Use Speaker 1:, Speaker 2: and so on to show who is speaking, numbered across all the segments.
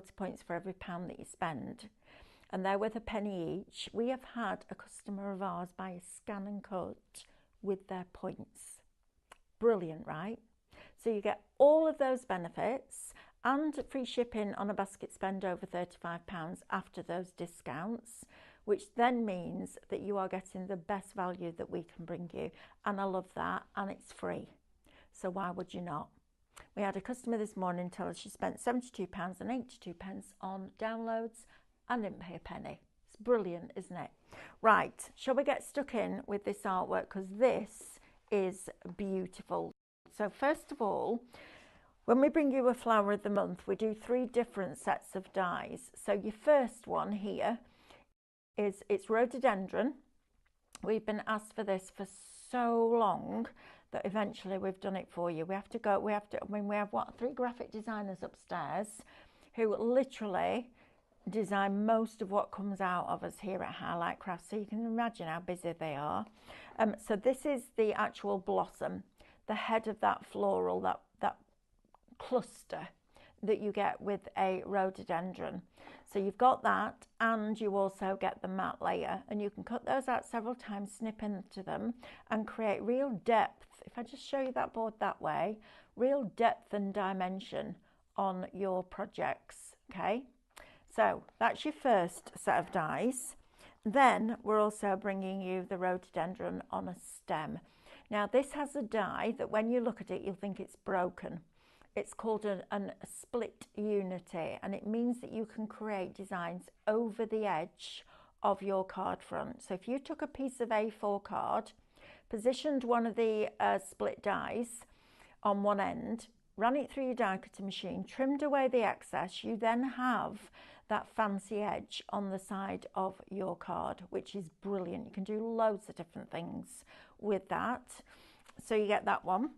Speaker 1: loyalty points for every £1 that you spend, and they're worth £0.01 each. We have had a customer of ours buy a scan and cut with their points. Brilliant, right? So you get all of those benefits and free shipping on a basket spend over £35 after those discounts, which then means that you are getting the best value that we can bring you. And I love that, and it's free. So why would you not? We had a customer this morning tell us she spent £72.82 on downloads and didn't pay a penny. It's brilliant, isn't it? Right, shall we get stuck in with this artwork, because this is beautiful. So first of all, when we bring you a flower of the month, we do 3 different sets of dies. So your first one here is, it's rhododendron. We've been asked for this for so long that eventually we've done it for you. We have 3 graphic designers upstairs who literally design most of what comes out of us here at Highlight Crafts, so you can imagine how busy they are. So this is the actual blossom, the head of that floral, that cluster that you get with a rhododendron. So you've got that, and you also get the matte layer, and you can cut those out several times, snip into them, and create real depth. If I just show you that board that way, real depth and dimension on your projects. Okay, so that's your first set of dies. Then we're also bringing you the rhododendron on a stem. Now this has a die that when you look at it, you'll think it's broken. It's called a split unity, and it means that you can create designs over the edge of your card front. So if you took a piece of A4 card, positioned one of the split dies on one end, ran it through your die cutter machine, trimmed away the excess, you then have that fancy edge on the side of your card, which is brilliant. You can do loads of different things with that. So you get that one.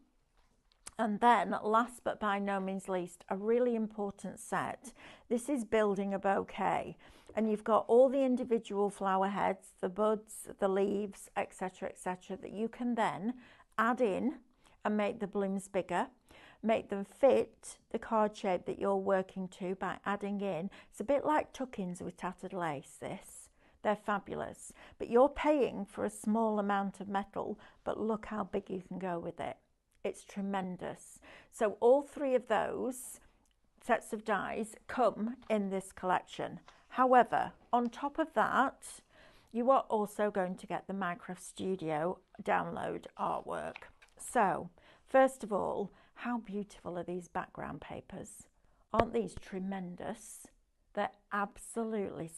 Speaker 1: And then last but by no means least, a really important set. This is building a bouquet, and you've got all the individual flower heads, the buds, the leaves, etc., etc., that you can then add in and make the blooms bigger, make them fit the card shape that you're working to by adding in. It's a bit like tuck-ins with tattered lace, this. They're fabulous, but you're paying for a small amount of metal, but look how big you can go with it. It's tremendous. So all 3 of those sets of dies come in this collection. However, on top of that, you are also going to get the Minecraft Studio download artwork. So first of all, how beautiful are these background papers? Aren't these tremendous? They're absolutely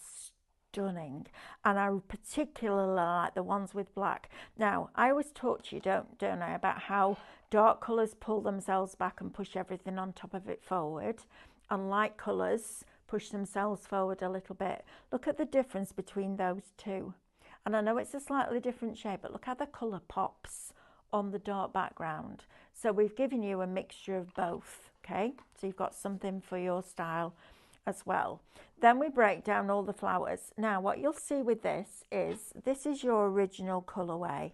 Speaker 1: stunning, and I particularly like the ones with black. Now, I always talk to you, don't I, about how dark colours pull themselves back and push everything on top of it forward, and light colours push themselves forward a little bit. Look at the difference between those two. And I know it's a slightly different shape, but look how the colour pops on the dark background. So we've given you a mixture of both, okay? So you've got something for your style as well. Then we break down all the flowers. Now what you'll see with this is your original colorway.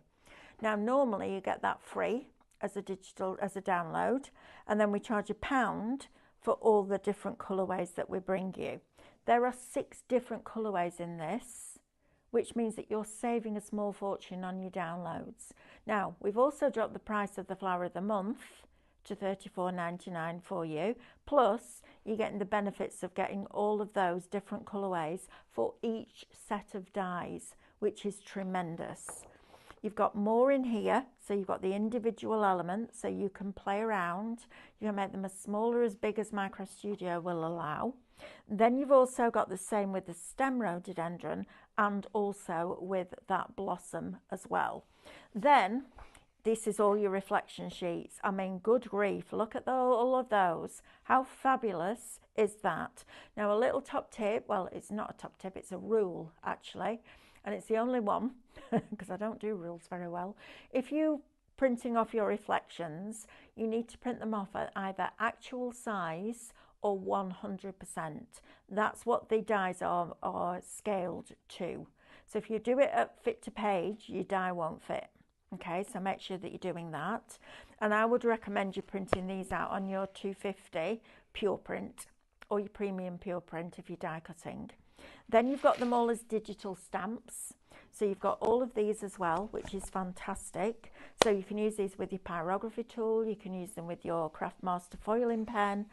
Speaker 1: Now normally you get that free as a download, and then we charge £1 for all the different colorways that we bring you. There are 6 different colorways in this, which means that you're saving a small fortune on your downloads. Now we've also dropped the price of the flower of the month to $34.99 for you, plus you're getting the benefits of getting all of those different colorways for each set of dies, which is tremendous. You've got more in here, so you've got the individual elements, so you can play around. You can make them as small or as big as Minecraft Studio will allow. Then you've also got the same with the stem rhododendron, and also with that blossom as well. Then this is all your reflection sheets. I mean, good grief, look at all of those. How fabulous is that? Now a little top tip, well, it's not a top tip, it's a rule actually, and it's the only one because I don't do rules very well. If you're printing off your reflections, you need to print them off at either actual size or 100%. That's what the dies are scaled to. So if you do it at fit to page, your die won't fit. Okay, so make sure that you're doing that. And I would recommend you printing these out on your 250 pure print or your premium pure print if you're die cutting. Then you've got them all as digital stamps. So you've got all of these as well, which is fantastic. So you can use these with your pyrography tool, you can use them with your Craftmaster foiling pen,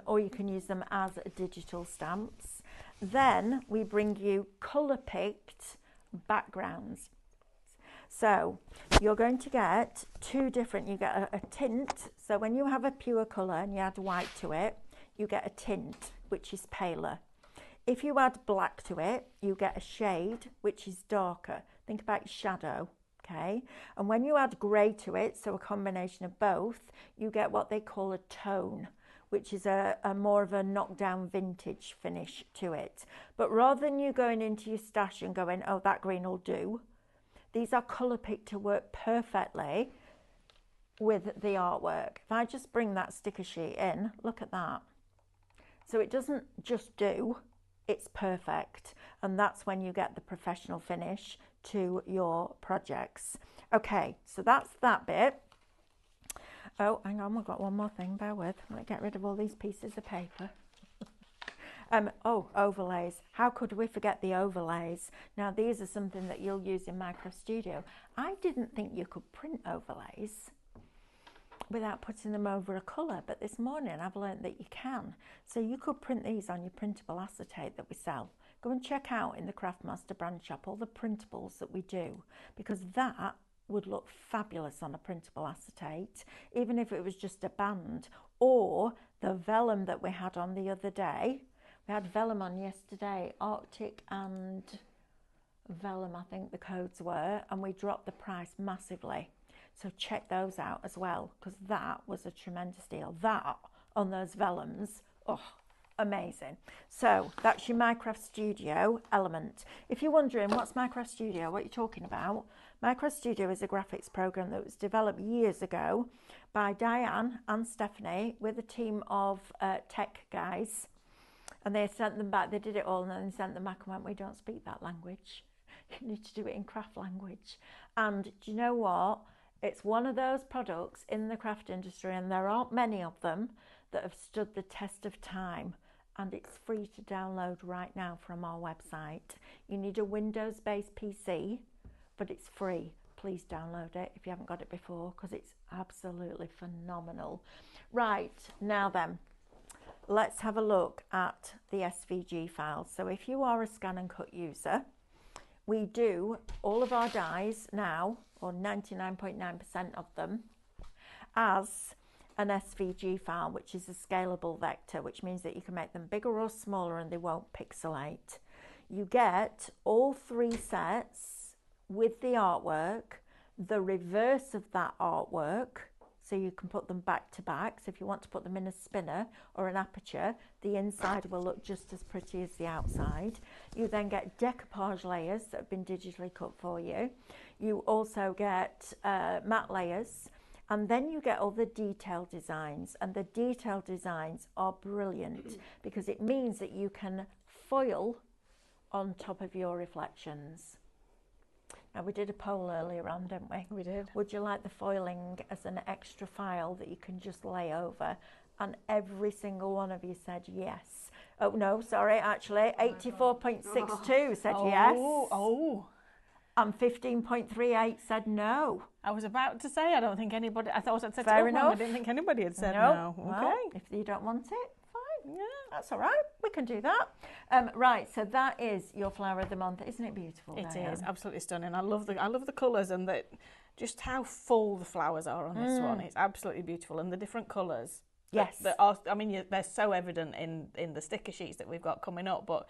Speaker 1: or you can use them as digital stamps. Then we bring you colour picked backgrounds. So you're going to get two different, you get a tint. So when you have a pure colour and you add white to it, you get a tint, which is paler. If you add black to it, you get a shade, which is darker. Think about your shadow, okay? And when you add grey to it, so a combination of both, you get what they call a tone, which is a more of a knockdown vintage finish to it. But rather than you going into your stash and going, oh, that green will do, these are colour picked to work perfectly with the artwork. If I just bring that sticker sheet in, look at that. So it doesn't just do, it's perfect. And that's when you get the professional finish to your projects. Okay, so that's that bit. Oh, hang on, we've got one more thing, bear with. Let me get rid of all these pieces of paper. Oh, overlays. How could we forget the overlays? Now, these are something that you'll use in Minecraft Studio. I didn't think you could print overlays without putting them over a colour, but this morning I've learned that you can. So you could print these on your printable acetate that we sell. Go and check out in the Craftmaster brand shop all the printables that we do, because that would look fabulous on a printable acetate, even if it was just a band, or the vellum that we had on the other day. We had vellum on yesterday, Arctic and vellum, I think the codes were, and we dropped the price massively. So check those out as well, because that was a tremendous deal. That on those vellums, oh, amazing. So that's your Minecraft Studio element. If you're wondering what's Minecraft Studio, what you're talking about, Minecraft Studio is a graphics program that was developed years ago by Diane and Stephanie with a team of tech guys. And they sent them back, they did it all, and then they sent them back and went, we don't speak that language. You need to do it in craft language. And do you know what? It's one of those products in the craft industry, and there aren't many of them, that have stood the test of time. And it's free to download right now from our website. You need a Windows-based PC, but it's free. Please download it if you haven't got it before, because it's absolutely phenomenal. Right, now then. Let's have a look at the SVG files. So if you are a scan and cut user, we do all of our dies now, or 99.9% of them, as an SVG file, which is a scalable vector, which means that you can make them bigger or smaller and they won't pixelate. You get all three sets with the artwork, the reverse of that artwork, so you can put them back to back. So if you want to put them in a spinner or an aperture, the inside will look just as pretty as the outside. You then get decoupage layers that have been digitally cut for you. You also get matte layers, and then you get all the detailed designs, and the detailed designs are brilliant because it means that you can foil on top of your reflections. Now, we did a poll earlier on, didn't we?
Speaker 2: We did.
Speaker 1: Would you like the foiling as an extra file that you can just lay over? And every single one of you said yes. Oh, no, sorry, actually, 84.62 said yes.
Speaker 2: Oh.
Speaker 1: And 15.38 said no.
Speaker 2: I was about to say, I don't think anybody, I thought I'd said
Speaker 1: Fair
Speaker 2: it
Speaker 1: enough.
Speaker 2: I didn't think anybody had said no.
Speaker 1: Well,
Speaker 2: Okay.
Speaker 1: if you don't want it, fine.
Speaker 2: Yeah.
Speaker 1: That's all right. We can do that. Right, so that is your flower of the month. Isn't it beautiful?
Speaker 2: It
Speaker 1: Diane?
Speaker 2: is absolutely stunning. I love the colours and just how full the flowers are on this one. It's absolutely beautiful, and the different colours.
Speaker 1: Yes.
Speaker 2: They're so evident in the sticker sheets that we've got coming up, but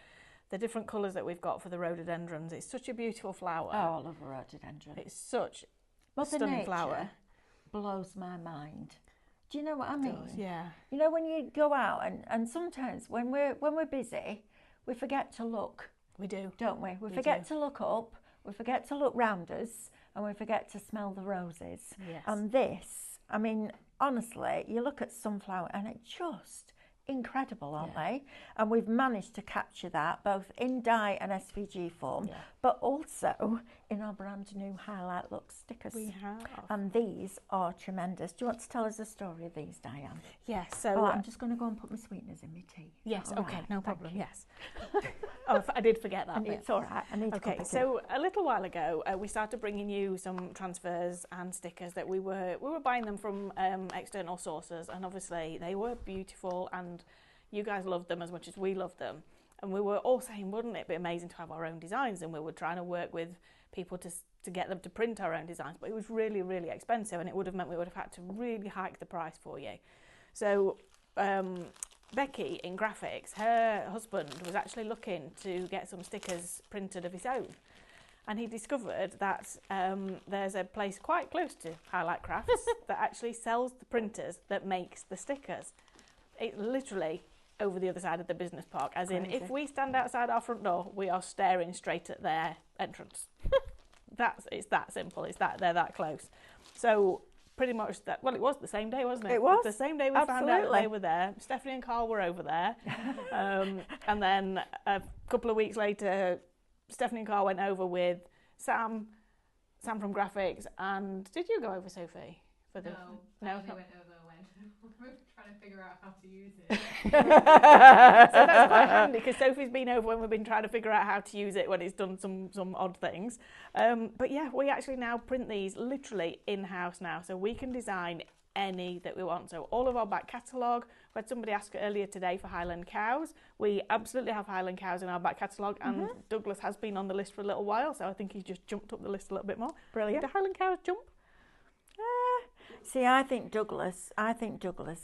Speaker 2: the different colours that we've got for the rhododendrons. It's such a beautiful flower.
Speaker 1: Oh, I love a rhododendron.
Speaker 2: It's such a
Speaker 1: Mother
Speaker 2: stunning
Speaker 1: Nature
Speaker 2: flower.
Speaker 1: blows my mind. Do you know what I mean?
Speaker 2: It does, yeah.
Speaker 1: You know, when you go out and sometimes when we're busy, we forget to look.
Speaker 2: We do.
Speaker 1: Don't we? We forget to look up, we forget to look round us, and we forget to smell the roses.
Speaker 2: Yes.
Speaker 1: And this, I mean, honestly, you look at sunflower and it just incredible, aren't they? And we've managed to capture that both in die and SVG form, but also in our brand new Highlight Look stickers.
Speaker 2: We have.
Speaker 1: And these are tremendous. Do you want to tell us the story of these, Diane?
Speaker 2: Yes. So
Speaker 1: I'm just going to go and put my sweeteners in my tea.
Speaker 2: Yes.
Speaker 1: All
Speaker 2: Okay.
Speaker 1: right,
Speaker 2: No problem.
Speaker 1: you.
Speaker 2: Yes. I did forget that.
Speaker 1: It's all right. I need to
Speaker 2: Okay, so a little while ago, we started bringing you some transfers and stickers that we were buying them from external sources, and obviously they were beautiful, and you guys loved them as much as we loved them. And we were all saying, wouldn't it be amazing to have our own designs? And we were trying to work with people to get them to print our own designs, but it was really, really expensive, and it would have meant we would have had to really hike the price for you. So Becky in graphics, her husband was actually looking to get some stickers printed of his own, and he discovered that there's a place quite close to Highlight Crafts that actually sells the printers that makes the stickers. It's literally over the other side of the business park, as in if we stand outside our front door, we are staring straight at their entrance. It's that simple. They're that close. So pretty much that. Well, it was the same day, wasn't it?
Speaker 1: It was
Speaker 2: the same day we found out they were there. Stephanie and Carl were over there, and then a couple of weeks later, Stephanie and Carl went over with Sam from graphics. And did you go over, Sophie?
Speaker 3: No, I only went over when we were trying to figure out how to use it.
Speaker 2: So that's quite handy, because Sophie's been over when we've been trying to figure out how to use it when it's done some odd things. But yeah, we actually now print these literally in-house now, so we can design any that we want. So all of our back catalogue, we had somebody ask earlier today for Highland cows. We absolutely have Highland cows in our back catalogue, and Douglas has been on the list for a little while, so I think he's just jumped up the list a little bit more.
Speaker 1: Brilliant.
Speaker 2: Did the Highland cows jump?
Speaker 1: See, I think Douglas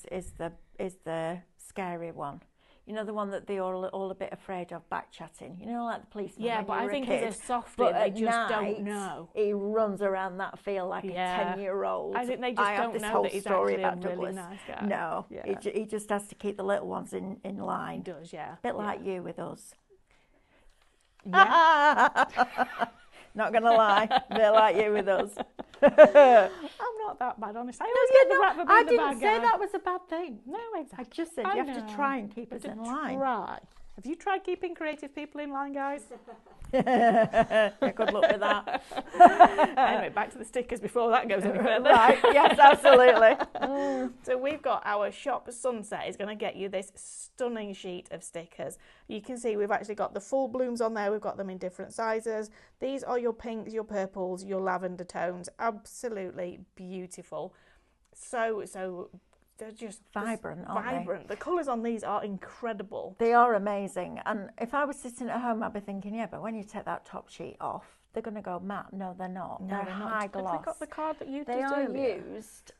Speaker 1: is the scary one. You know, the one that they're all a bit afraid of back chatting. You know, like the policeman.
Speaker 2: Yeah,
Speaker 1: when
Speaker 2: but
Speaker 1: you
Speaker 2: I
Speaker 1: were
Speaker 2: think
Speaker 1: a kid.
Speaker 2: he's a softie.
Speaker 1: But
Speaker 2: They
Speaker 1: at
Speaker 2: just
Speaker 1: night,
Speaker 2: don't know.
Speaker 1: He runs around that field like a 10-year-old.
Speaker 2: I think they just don't know that he's actually a really nice guy.
Speaker 1: No, he just has to keep the little ones in line.
Speaker 2: He does, yeah.
Speaker 1: Bit like you with us.
Speaker 2: Yeah.
Speaker 1: Not gonna lie, bit like you with us.
Speaker 2: I'm not that bad, honestly. I always get the rap for being
Speaker 1: I
Speaker 2: the
Speaker 1: didn't
Speaker 2: bad
Speaker 1: say
Speaker 2: guy.
Speaker 1: that was a bad thing.
Speaker 2: No, exactly.
Speaker 1: I just said you have to try and keep us in line.
Speaker 2: Try. Have you tried keeping creative people in line, guys?
Speaker 1: Yeah, good luck with that.
Speaker 2: Anyway, back to the stickers before that goes any further.
Speaker 1: Right, yes, absolutely.
Speaker 2: So we've got our shop sunset is going to get you this stunning sheet of stickers. You can see we've actually got the full blooms on there. We've got them in different sizes. These are your pinks, your purples, your lavender tones. Absolutely beautiful. So they're just
Speaker 1: vibrant, aren't
Speaker 2: vibrant. The colours on these are incredible.
Speaker 1: They are amazing. And if I was sitting at home, I'd be thinking, yeah, but when you take that top sheet off, they're going to go matte. No, they're not.
Speaker 2: No,
Speaker 1: they're
Speaker 2: they're
Speaker 1: high
Speaker 2: not.
Speaker 1: gloss.
Speaker 2: Have they got the card that you
Speaker 1: They
Speaker 2: used
Speaker 1: are
Speaker 2: earlier?
Speaker 1: used.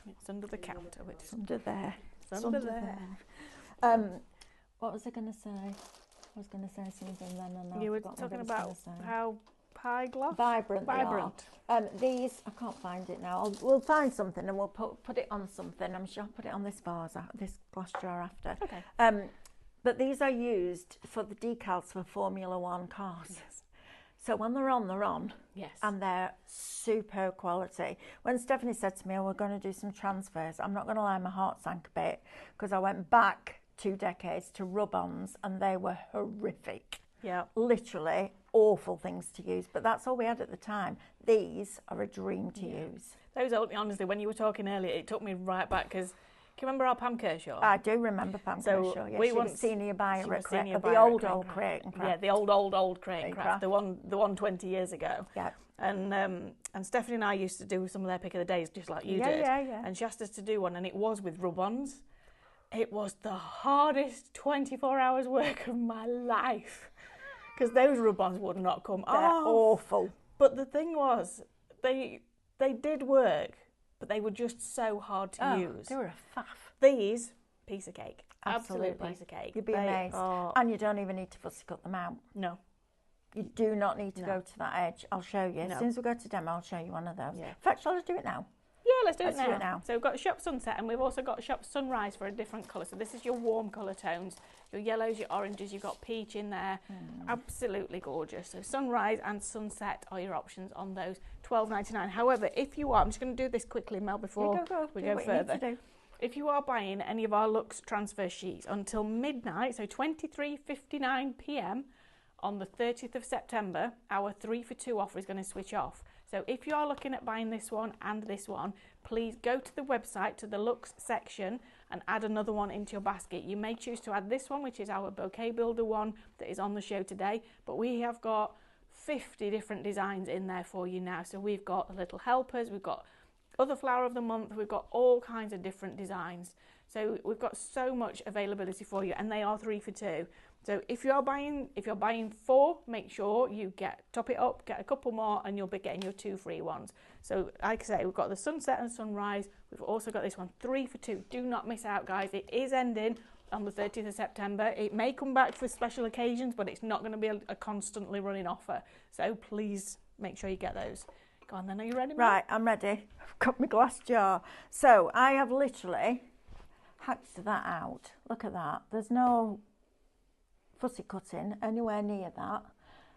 Speaker 2: It's under the counter. Which is
Speaker 1: Under there.
Speaker 2: it's under there.
Speaker 1: What was I going to say? I was going to say something then, and
Speaker 2: You were
Speaker 1: I've forgotten
Speaker 2: talking
Speaker 1: what I
Speaker 2: about
Speaker 1: was gonna say.
Speaker 2: how pie gloss?
Speaker 1: Vibrant.
Speaker 2: Vibrant.
Speaker 1: They are. These, I can't find it now. We'll find something and we'll put it on something. I'm sure I'll put it on this vase, this glass jar after.
Speaker 2: Okay.
Speaker 1: But these are used for the decals for Formula One cars.
Speaker 2: Yes.
Speaker 1: So when they're on.
Speaker 2: Yes.
Speaker 1: And they're super quality. When Stephanie said to me, oh, we're going to do some transfers, I'm not going to lie, my heart sank a bit, because I went back 2 decades to rub-ons and they were horrific.
Speaker 2: Yeah.
Speaker 1: Literally awful things to use, but that's all we had at the time. These are a dream to use.
Speaker 2: Those, honestly, when you were talking earlier, it took me right back, because can you remember our Pam Kershaw?
Speaker 1: I do remember Pam Kershaw. Yeah,
Speaker 2: we
Speaker 1: she was senior buyer at
Speaker 2: the
Speaker 1: old Crate and Craft.
Speaker 2: Yeah, the old Crate and Craft, the one 20 years ago.
Speaker 1: Yeah.
Speaker 2: And Stephanie and I used to do some of their pick of the days, just like you did.
Speaker 1: Yeah.
Speaker 2: And she asked us to do one, and it was with rub-ons. It was the hardest 24 hours work of my life, because those rub-ons would not come off.
Speaker 1: They're awful.
Speaker 2: But the thing was, they did work, but they were just so hard to use.
Speaker 1: They were a faff.
Speaker 2: These, piece of cake.
Speaker 1: Absolutely.
Speaker 2: Absolute piece of cake.
Speaker 1: You'd be amazed. And you don't even need to fussy cut them out.
Speaker 2: No.
Speaker 1: You do not need to go to that edge. I'll show you.
Speaker 2: No.
Speaker 1: As soon as we go to demo, I'll show you one of those.
Speaker 2: Yeah.
Speaker 1: In fact, shall I do it now?
Speaker 2: Yeah, let's do
Speaker 1: Let's
Speaker 2: it now. So we've got Shop Sunset, and we've also got Shop Sunrise for a different colour. So this is your warm colour tones, your yellows, your oranges, you've got peach in there. Absolutely gorgeous. So Sunrise and Sunset are your options on those, $12.99. However, if you are, I'm just going to do this quickly, Mel, before we go further. If you are buying any of our Lux transfer sheets until midnight, so 23:59 p.m. on the 30th of September, our 3 for 2 offer is going to switch off. So if you are looking at buying this one and this one, please go to the website, to the Lux section, and add another one into your basket. You may choose to add this one, which is our Bouquet Builder one that is on the show today, but we have got 50 different designs in there for you now. So we've got the little helpers, we've got other flower of the month, we've got all kinds of different designs. So we've got so much availability for you, and they are 3 for 2. So if you're buying 4, make sure you top it up, get a couple more, and you'll be getting your 2 free ones. So like I say, we've got the sunset and sunrise. We've also got this one, 3 for 2. Do not miss out, guys. It is ending on the 30th of September. It may come back for special occasions, but it's not going to be a constantly running offer. So please make sure you get those. Go on then, are you ready, Mel?
Speaker 1: Right, I'm ready. I've got my glass jar. So I have literally hacked that out. Look at that. There's no fussy cutting anywhere near that.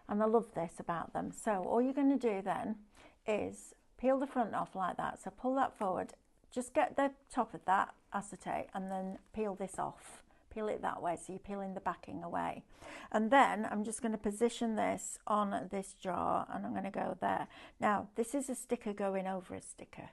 Speaker 1: And I love this about them. So all you're going to do then is peel the front off like that. So pull that forward. Just get the top of that acetate and then peel this off. Peel it that way, so you're peeling the backing away. And then I'm just going to position this on this jar, and I'm going to go there. Now, this is a sticker going over a sticker,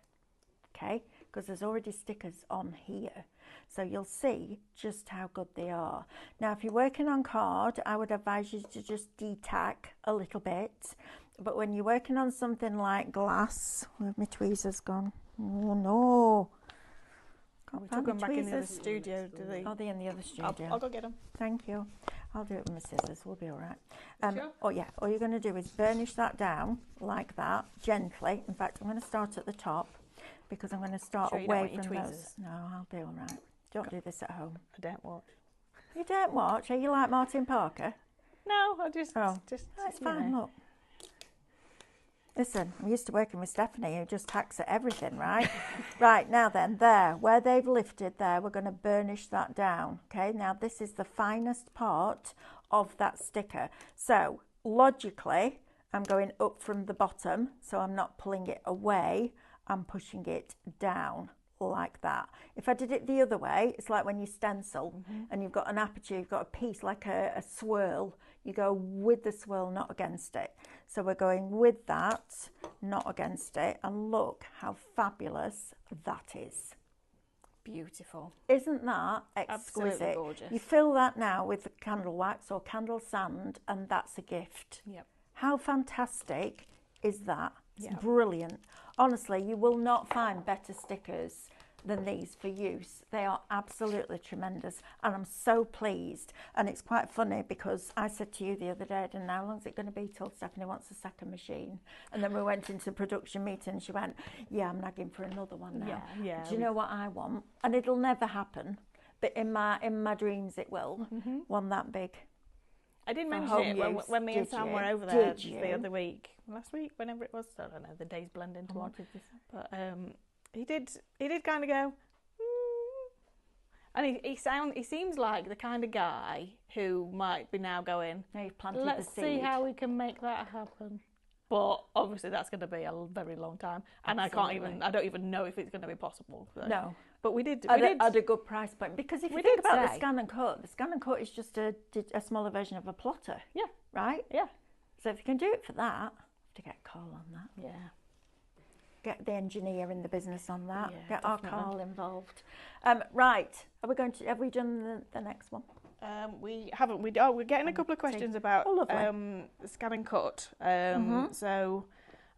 Speaker 1: okay? Because there's already stickers on here. So you'll see just how good they are. Now, if you're working on card, I would advise you to just de-tack a little bit. But when you're working on something like glass, where have my tweezers gone? Oh, no.
Speaker 2: We took them back in the other studio, do they?
Speaker 1: Oh, they're in the other studio.
Speaker 2: I'll go get them.
Speaker 1: Thank you. I'll do it with my scissors. We'll be all right.
Speaker 3: Sure.
Speaker 1: Oh, yeah. All you're going to do is burnish that down like that, gently. In fact, I'm going to start at the top because I'm going to start
Speaker 2: Sure you don't
Speaker 1: away
Speaker 2: want your
Speaker 1: from those.
Speaker 2: tweezers?
Speaker 1: No, I'll be all right. Don't do this at home.
Speaker 2: I don't watch.
Speaker 1: You don't watch? Are you like Martin Parker?
Speaker 2: No, I just...
Speaker 1: Oh,
Speaker 2: just
Speaker 1: that's
Speaker 2: you
Speaker 1: fine.
Speaker 2: know.
Speaker 1: Look. Listen, I'm used to working with Stephanie, who just hacks at everything, right? Right, now then, there, where they've lifted there, we're going to burnish that down, okay? Now, this is the finest part of that sticker. So, logically, I'm going up from the bottom, so I'm not pulling it away, I'm pushing it down like that. If I did it the other way, it's like when you stencil and you've got an aperture, you've got a piece like a swirl, you go with the swirl, not against it. So we're going with that, not against it, and look how fabulous that is.
Speaker 2: Beautiful.
Speaker 1: Isn't that exquisite?
Speaker 2: Absolutely gorgeous.
Speaker 1: You fill that now with candle wax or candle sand, and that's a gift.
Speaker 2: Yep.
Speaker 1: How fantastic is that? It's
Speaker 2: Yeah.
Speaker 1: brilliant. Honestly, you will not find better stickers than these for use. They are absolutely tremendous, and I'm so pleased. And it's quite funny because I said to you the other day, and how long is it going to be till Stephanie wants a second machine? And then we went into production meeting and she went, yeah, I'm nagging for another one now.
Speaker 2: Yeah.
Speaker 1: Do you know what I want? And it'll never happen, but in my dreams it will. One that big.
Speaker 2: I did
Speaker 1: For
Speaker 2: mention
Speaker 1: home
Speaker 2: it
Speaker 1: use,
Speaker 2: when me and
Speaker 1: did
Speaker 2: Sam
Speaker 1: you?
Speaker 2: were over there
Speaker 1: Did you?
Speaker 2: the other week. Last week, whenever it was. I don't know, the days blend into one. But he did kind of go, and he seems like the kind of guy who might be now going,
Speaker 1: Now you've planted
Speaker 2: let's
Speaker 1: the seed.
Speaker 2: see how we can make that happen. But obviously that's going to be a very long time, and I don't even know if it's going to be possible. So.
Speaker 1: No.
Speaker 2: But we did.
Speaker 1: At a good price point. Because if you
Speaker 2: We
Speaker 1: think
Speaker 2: did
Speaker 1: about the
Speaker 2: say-
Speaker 1: scan and cut is just a smaller version of a plotter.
Speaker 2: Yeah.
Speaker 1: Right?
Speaker 2: Yeah.
Speaker 1: So if you can do it for that, I have to get a call on that.
Speaker 2: Yeah.
Speaker 1: Get the engineer in the business on that.
Speaker 2: Yeah,
Speaker 1: Get our
Speaker 2: definitely.
Speaker 1: Carl involved. Right. Have we done the next one?
Speaker 2: We haven't. We're getting a couple of questions about
Speaker 1: Oh, lovely.
Speaker 2: scan and cut. So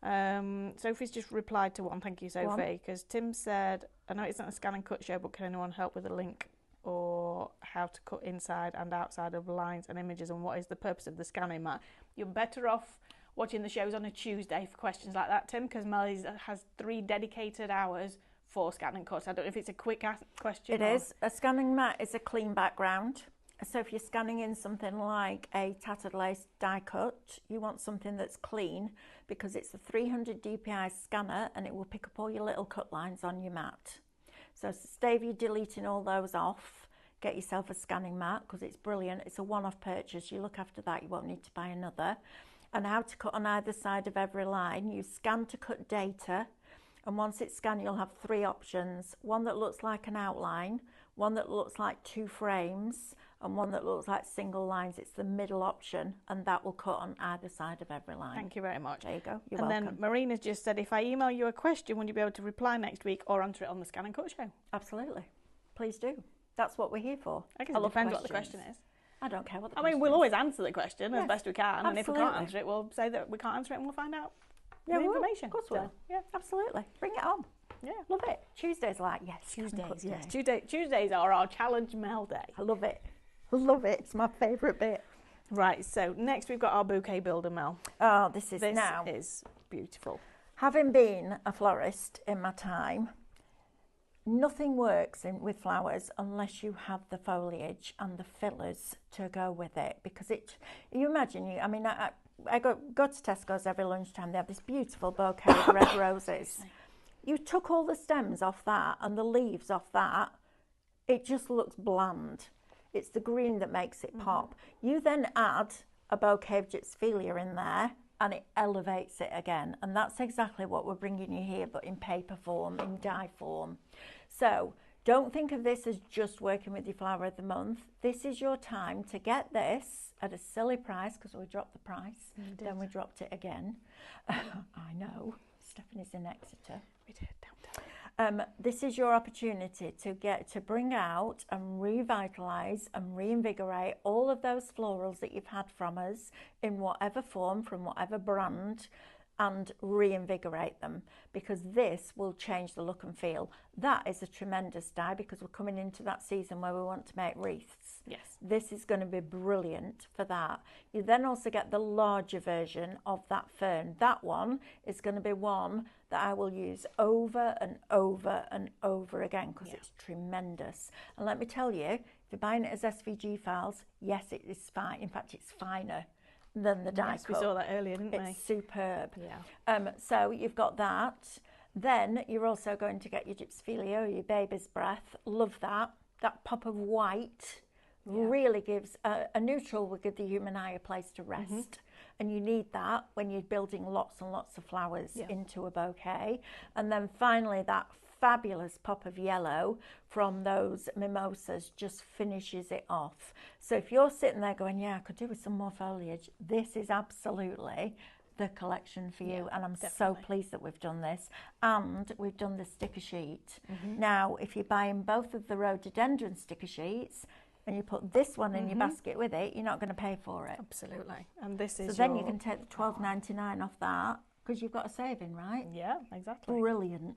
Speaker 2: Sophie's just replied to one. Thank you,
Speaker 1: Go on.
Speaker 2: Sophie. Because Tim said, I know it's not a scan and cut show, but can anyone help with a link or how to cut inside and outside of lines and images, and what is the purpose of the scanning mat? You're better off watching the shows on a Tuesday for questions like that, Tim, because Melly has 3 dedicated hours for scan and cut. I don't know if it's a quick question.
Speaker 1: It is. A scanning mat is a clean background. So if you're scanning in something like a tattered lace die cut, you want something that's clean because it's a 300 dpi scanner and it will pick up all your little cut lines on your mat. So stave you deleting all those off, get yourself a scanning mat because it's brilliant. It's a one-off purchase. You look after that, you won't need to buy another. And how to cut on either side of every line. You scan to cut data. And once it's scanned, you'll have 3 options. One that looks like an outline, one that looks like 2 frames, and one that looks like single lines. It's the middle option, and that will cut on either side of every line.
Speaker 2: Thank you very much.
Speaker 1: There you go. You're
Speaker 2: and
Speaker 1: welcome.
Speaker 2: then Marina's just said, if I email you a question, would you be able to reply next week or answer it on the Scan and Cut show?
Speaker 1: Absolutely. Please do. That's what we're here for.
Speaker 2: I guess it depends what the question is.
Speaker 1: I don't care what the
Speaker 2: I
Speaker 1: question
Speaker 2: mean, we'll
Speaker 1: is.
Speaker 2: always answer the question as
Speaker 1: Yes,
Speaker 2: best we can.
Speaker 1: absolutely.
Speaker 2: And if we can't answer it, we'll say that we can't answer it and we'll find out
Speaker 1: Yeah,
Speaker 2: the
Speaker 1: we will.
Speaker 2: information.
Speaker 1: Of course we
Speaker 2: So,
Speaker 1: will.
Speaker 2: yeah.
Speaker 1: Absolutely. Bring it on.
Speaker 2: Yeah.
Speaker 1: Love it. Tuesdays like, yes, Scan and Cut
Speaker 2: Tuesdays,
Speaker 1: day.
Speaker 2: yes. Tuesdays are our challenge mail day.
Speaker 1: I love it. Love it. It's my favourite bit.
Speaker 2: Right, so next we've got our Bouquet Builder, Mel.
Speaker 1: Oh, this is
Speaker 2: This
Speaker 1: now.
Speaker 2: is beautiful.
Speaker 1: Having been a florist in my time, nothing works with flowers unless you have the foliage and the fillers to go with it. Because you imagine, I go to Tesco's every lunchtime. They have this beautiful bouquet of red roses. You took all the stems off that and the leaves off that, it just looks bland. It's the green that makes it pop. You then add a bouquet of gypsophilia in there and it elevates it again. And that's exactly what we're bringing you here, but in paper form, in die form. So don't think of this as just working with your flower of the month. This is your time to get this at a silly price, because we dropped the price, then we dropped it again. I know, Stephanie's in Exeter.
Speaker 2: We did, don't.
Speaker 1: This is your opportunity to bring out and revitalise and reinvigorate all of those florals that you've had from us in whatever form, from whatever brand, and reinvigorate them, because this will change the look and feel. That is a tremendous die, because we're coming into that season where we want to make wreaths.
Speaker 2: Yes.
Speaker 1: This is going to be brilliant for that. You then also get the larger version of that fern. That one is going to be one that I will use over and over and over again, because it's tremendous. And let me tell you, if you're buying it as SVG files, yes, it is fine. In fact, it's finer than the die cut.
Speaker 2: We saw that earlier, didn't we?
Speaker 1: It's superb.
Speaker 2: Yeah.
Speaker 1: So you've got that. Then you're also going to get your gypsophilia, or your baby's breath. Love that. That pop of white really gives a neutral will give the human eye a place to rest. And you need that when you're building lots and lots of flowers into a bouquet. And then finally, that fabulous pop of yellow from those mimosas just finishes it off. So if you're sitting there going, yeah, I could do with some more foliage, this is absolutely the collection for you. And I'm so pleased that we've done this. And we've done the sticker sheet. Now, if you're buying both of the rhododendron sticker sheets and you put this one in your basket with it, you're not going to pay for it.
Speaker 2: Absolutely. And this is
Speaker 1: so then you can take the $12.99 off that, because you've got a saving, right?
Speaker 2: Yeah, exactly.
Speaker 1: Brilliant.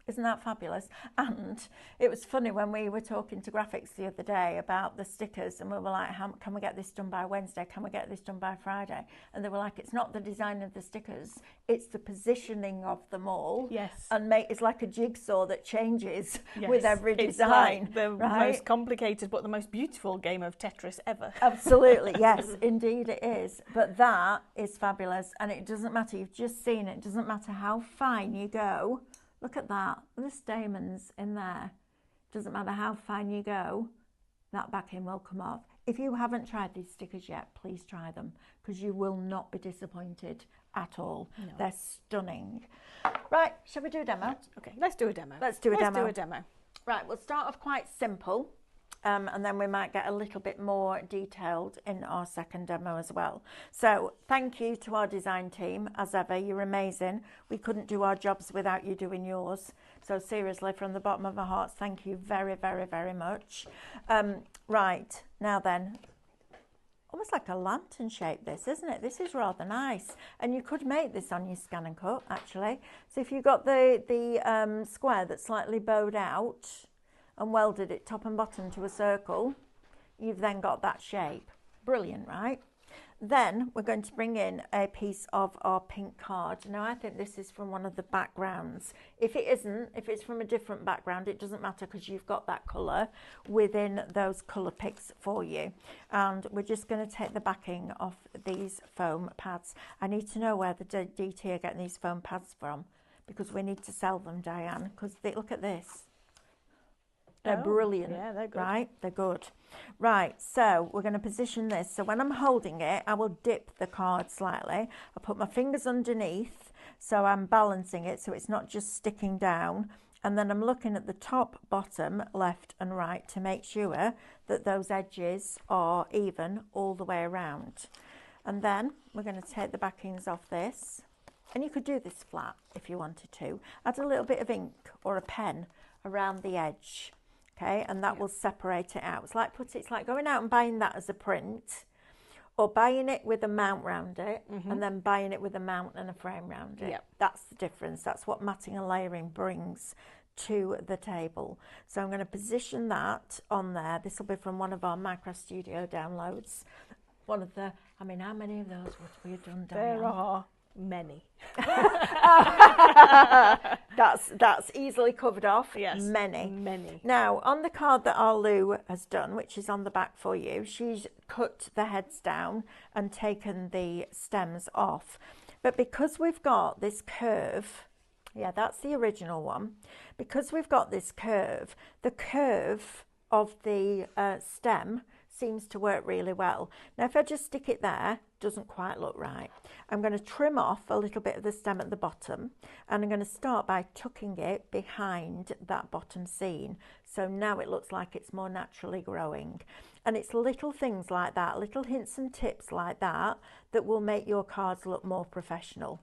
Speaker 1: Isn't that fabulous? And it was funny when we were talking to graphics the other day about the stickers, and we were like, how can we get this done by Wednesday? Can we get this done by Friday? And they were like, it's not the design of the stickers, it's the positioning of them all.
Speaker 2: Yes.
Speaker 1: And it's like a jigsaw that changes with every design.
Speaker 2: It's like the most complicated but the most beautiful game of Tetris ever.
Speaker 1: Absolutely, yes, indeed it is. But that is fabulous, and it doesn't matter, you've just seen it, it doesn't matter how fine you go. Look at that, the stamens in there. Doesn't matter how fine you go, that backing will come off. If you haven't tried these stickers yet, please try them, because you will not be disappointed at all. No. They're stunning. Right, shall we do a demo?
Speaker 2: Okay, let's do a demo.
Speaker 1: Let's do a demo. Right, we'll start off quite simple. And then we might get a little bit more detailed in our second demo as well. So thank you to our design team, as ever. You're amazing. We couldn't do our jobs without you doing yours. So seriously, from the bottom of our hearts, thank you very, very, very much. Right, now then, almost like a lantern shape this, isn't it? This is rather nice. And you could make this on your Scan and Cut, actually. So if you've got the square that's slightly bowed out, and welded it top and bottom to a circle, you've then got that shape. Brilliant, right? Then we're going to bring in a piece of our pink card. Now, I think this is from one of the backgrounds. If it isn't, if it's from a different background, it doesn't matter, because you've got that colour within those colour picks for you. And we're just going to take the backing off these foam pads. I need to know where the DT are getting these foam pads from, because we need to sell them, Diane, because look at this. They're brilliant.
Speaker 2: Yeah, they're good.
Speaker 1: Right? They're good. Right, so we're going to position this. So when I'm holding it, I will dip the card slightly. I'll put my fingers underneath, So I'm balancing it so it's not just sticking down. And then I'm looking at the top, bottom, left and right to make sure that those edges are even all the way around. And then we're going to take the backings off this. And you could do this flat if you wanted to. Add a little bit of ink or a pen around the edge, okay? And that will separate it out. It's like going out and buying that as a print, or buying it with a mount round it, and then buying it with a mount and a frame round it. That's the difference. That's what matting and layering brings to the table. So I'm going to position that on there. This will be from one of our Micro Studio downloads. One of the, I mean, how many of those would we have done, Diane?
Speaker 2: There are many.
Speaker 1: That's easily covered off.
Speaker 2: Yes,
Speaker 1: many.
Speaker 2: Now,
Speaker 1: on the card that our Lou has done, which is on the back for you, she's cut the heads down and taken the stems off. But because we've got this curve, yeah, that's the original one. Because we've got this curve, the curve of the stem seems to work really well. Now, if I just stick it there, doesn't quite look right. I'm going to trim off a little bit of the stem at the bottom, and I'm going to start by tucking it behind that bottom seam. So now it looks like it's more naturally growing. And it's little things like that, little hints and tips like that, that will make your cards look more professional.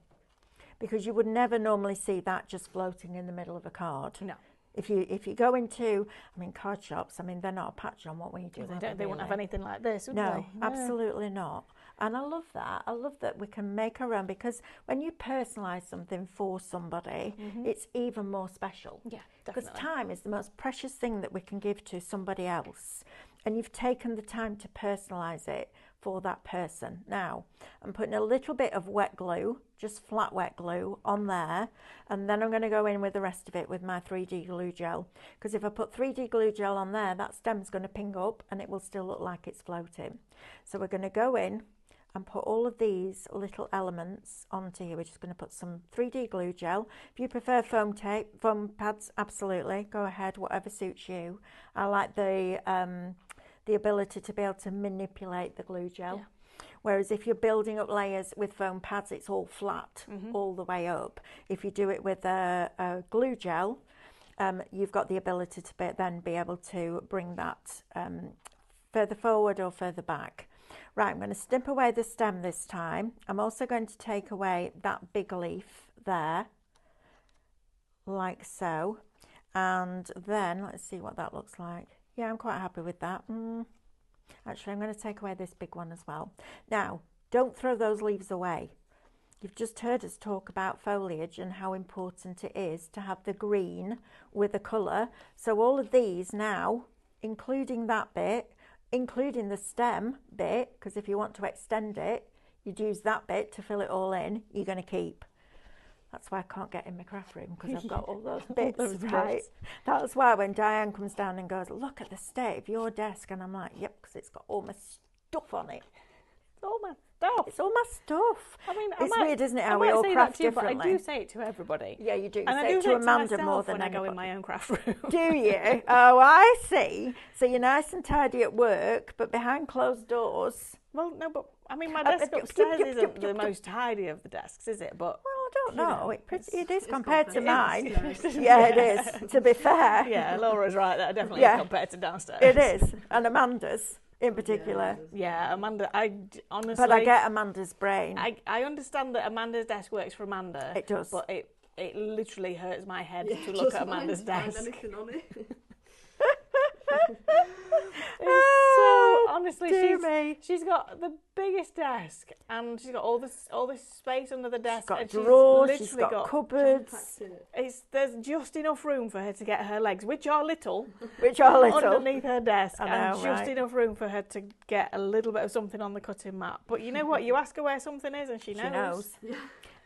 Speaker 1: Because you would never normally see that just floating in the middle of a card.
Speaker 2: No.
Speaker 1: If you go into, I mean, card shops, I mean, they're not a patch on what we do.
Speaker 2: They won't have anything like this, would
Speaker 1: No,
Speaker 2: they?
Speaker 1: absolutely not. And I love that. I love that we can make our own, because when you personalise something for somebody, it's even more special.
Speaker 2: Yeah,
Speaker 1: because
Speaker 2: definitely.
Speaker 1: time is the most precious thing that we can give to somebody else. And you've taken the time to personalise it for that person. Now, I'm putting a little bit of wet glue, just flat wet glue on there, and then I'm going to go in with the rest of it with my 3D glue gel, because if I put 3D glue gel on there, that stem's going to ping up and it will still look like it's floating. So we're going to go in and put all of these little elements onto here. We're just going to put some 3D glue gel. If you prefer foam tape, foam pads, absolutely, go ahead, whatever suits you. I like the ability to be able to manipulate the glue gel. Yeah. Whereas if you're building up layers with foam pads, it's all flat all the way up. If you do it with a glue gel, you've got the ability to then be able to bring that further forward or further back. Right, I'm going to snip away the stem this time. I'm also going to take away that big leaf there, like so. And then, let's see what that looks like. Yeah, I'm quite happy with that. Actually, I'm going to take away this big one as well. Now, don't throw those leaves away. You've just heard us talk about foliage and how important it is to have the green with a colour. So all of these now, including that bit, including the stem bit, because if you want to extend it, you'd use that bit to fill it all in, you're going to keep. That's why I can't get in my craft room, because I've got all those bits, right? That's why when Diane comes down and goes, look at the state of your desk, and I'm like, yep, because it's got all my stuff on it.
Speaker 2: It's all my stuff.
Speaker 1: It's all my stuff.
Speaker 2: I mean,
Speaker 1: it's weird, isn't it, how we all craft differently.
Speaker 2: But I do say it to everybody.
Speaker 1: Yeah, you do.
Speaker 2: And I
Speaker 1: say
Speaker 2: do
Speaker 1: it
Speaker 2: say
Speaker 1: to
Speaker 2: it
Speaker 1: Amanda
Speaker 2: to
Speaker 1: more
Speaker 2: myself
Speaker 1: than
Speaker 2: when I go
Speaker 1: anybody.
Speaker 2: in my own craft room.
Speaker 1: Do you? Oh, I see. So you're nice and tidy at work, but behind closed doors.
Speaker 2: Well, no, but I mean, my desk upstairs isn't the most tidy of the desks, is it? But
Speaker 1: well, I don't know. It is compared to
Speaker 3: compared.
Speaker 1: mine. Yeah, it is. To be fair.
Speaker 2: Yeah, Laura's right. That definitely is compared to downstairs.
Speaker 1: It is, and Amanda's in particular.
Speaker 2: Yeah, Amanda. I honestly.
Speaker 1: But I get Amanda's brain.
Speaker 2: I understand that Amanda's desk works for Amanda.
Speaker 1: It does.
Speaker 2: But it literally hurts my head to look at Amanda's desk.
Speaker 3: Anything on it.
Speaker 2: So honestly, she's got the biggest desk, and she's got all this space under the desk.
Speaker 1: She's got
Speaker 2: and
Speaker 1: drawers. She's got cupboards.
Speaker 2: There's just enough room for her to get her legs, which are little, underneath her desk, and just enough room for her to get a little bit of something on the cutting mat. But you know what? You ask her where something is, and she knows.
Speaker 3: Yeah.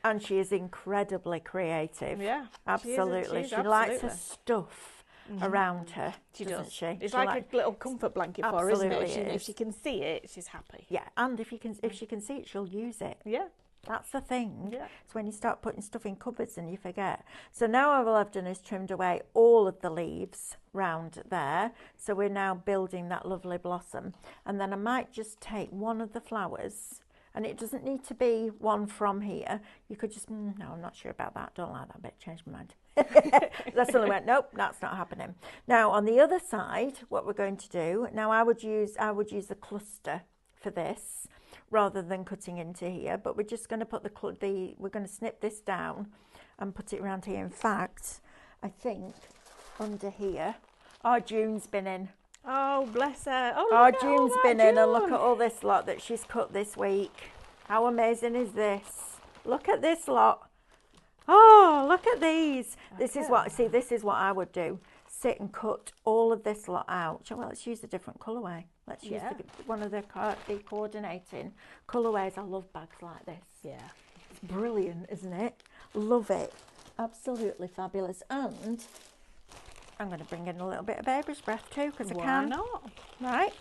Speaker 1: And she is incredibly creative.
Speaker 2: Yeah,
Speaker 1: absolutely. She likes her stuff around her, doesn't she?
Speaker 2: It's like a little comfort blanket for her, isn't it? If she can see it, she's happy.
Speaker 1: Yeah, and if she can see it, she'll use it.
Speaker 2: Yeah.
Speaker 1: That's the thing.
Speaker 2: Yeah.
Speaker 1: It's when you start putting stuff in cupboards and you forget. So now all I've done is trimmed away all of the leaves round there. So we're now building that lovely blossom. And then I might just take one of the flowers And it doesn't need to be one from here. You could just, no, I'm not sure about that. Don't like that bit. Changed my mind. I suddenly went, nope, that's not happening. Now on the other side, what we're going to do, now I would use the cluster for this rather than cutting into here, but we're just going to put we're going to snip this down and put it around here. In fact, I think under here, June's been in.
Speaker 2: Oh, bless her. Oh,
Speaker 1: June's been in, and look at all this lot that she's cut this week. How amazing is this? Look at this lot. Oh, look at these. This is what I would do. Sit and cut all of this lot out. Well, let's use a different colourway. Let's use one of the coordinating colourways. I love bags like this.
Speaker 2: Yeah.
Speaker 1: It's brilliant, isn't it? Love it. Absolutely fabulous. And I'm going to bring in a little bit of baby's breath too, because I can.
Speaker 2: Why not?
Speaker 1: Right?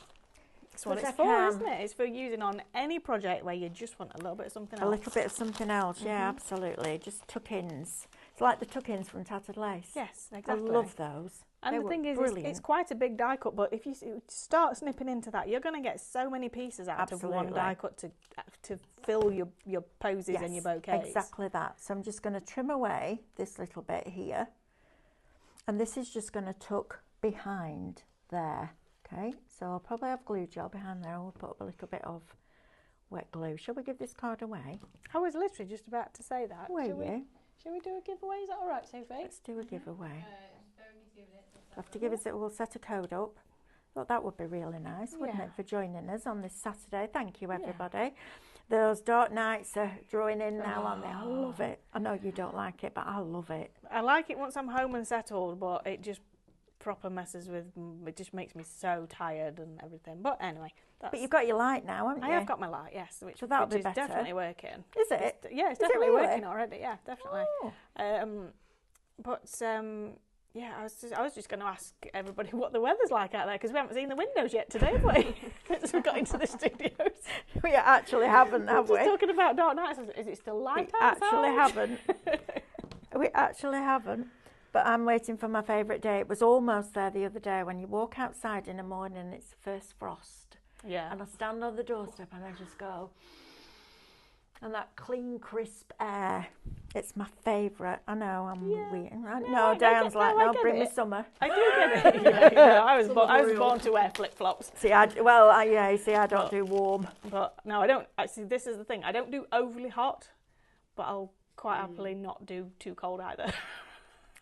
Speaker 2: That's what it's for, isn't it? It's for using on any project where you just want a little bit of something else.
Speaker 1: A little bit of something else, yeah, absolutely. Just tuck-ins. It's like the tuck-ins from Tattered Lace.
Speaker 2: Yes, exactly.
Speaker 1: I love those.
Speaker 2: And the thing is, it's quite a big die cut, but if you start snipping into that, you're going to get so many pieces out of one die cut to fill your posies and your bouquets.
Speaker 1: Exactly that. So I'm just going to trim away this little bit here. And this is just going to tuck behind there. Okay, so I'll probably have glue gel behind there. I'll put a little bit of wet glue. Shall we give this card away?
Speaker 2: I was literally just about to say that.
Speaker 1: Shall
Speaker 2: we do a giveaway? Is that all right, Sophie?
Speaker 1: Let's do a giveaway. Have to give us we'll set a code up. Thought that would be really nice, wouldn't it, for joining us on this Saturday. Thank you, everybody. Those dark nights are drawing in now, aren't they? I love it. I know you don't like it, but I love it.
Speaker 2: I like it once I'm home and settled, but it just proper messes with, it just makes me so tired and everything. But anyway.
Speaker 1: But you've got your light now, haven't you?
Speaker 2: I have got my light, yes, which
Speaker 1: so
Speaker 2: is definitely working.
Speaker 1: Is it?
Speaker 2: It's definitely working already, yeah, definitely.
Speaker 1: Oh.
Speaker 2: Yeah, I was just going to ask everybody what the weather's like out there, because we haven't seen the windows yet today, have we? Since we got into the studios.
Speaker 1: We actually haven't, have we?
Speaker 2: Just talking about dark nights. Is it still light outside?
Speaker 1: We actually haven't. But I'm waiting for my favourite day. It was almost there the other day when you walk outside in the morning and it's the first frost.
Speaker 2: Yeah.
Speaker 1: And I stand on the doorstep and I just go, and that clean, crisp air. It's my favourite. I know, I'm weird. No, Diane's like, no, bring me summer.
Speaker 2: I do get it. I was born to wear flip-flops.
Speaker 1: See, I don't do warm.
Speaker 2: But no, I don't. Actually, this is the thing. I don't do overly hot, but I'll quite happily not do too cold either.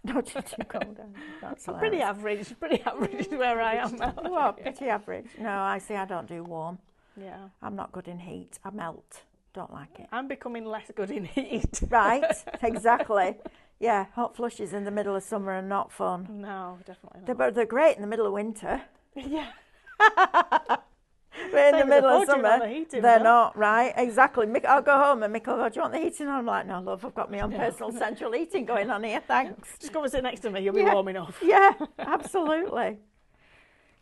Speaker 1: Not too cold. That's
Speaker 2: pretty average is where I am.
Speaker 1: Well, pretty average. No, I don't do warm.
Speaker 2: Yeah.
Speaker 1: I'm not good in heat. I melt. Don't like it.
Speaker 2: I'm becoming less good in heat.
Speaker 1: Right, exactly. Yeah, hot flushes in the middle of summer are not fun.
Speaker 2: No, definitely not.
Speaker 1: They're great in the middle of winter.
Speaker 2: Yeah.
Speaker 1: But in the middle of summer, they're not, right? Exactly. I'll go home and Mick will go, do you want the heating on? I'm like, no, love, I've got my own personal central heating going on here, thanks.
Speaker 2: Just come and sit next to me, you'll be warm enough.
Speaker 1: Yeah, absolutely.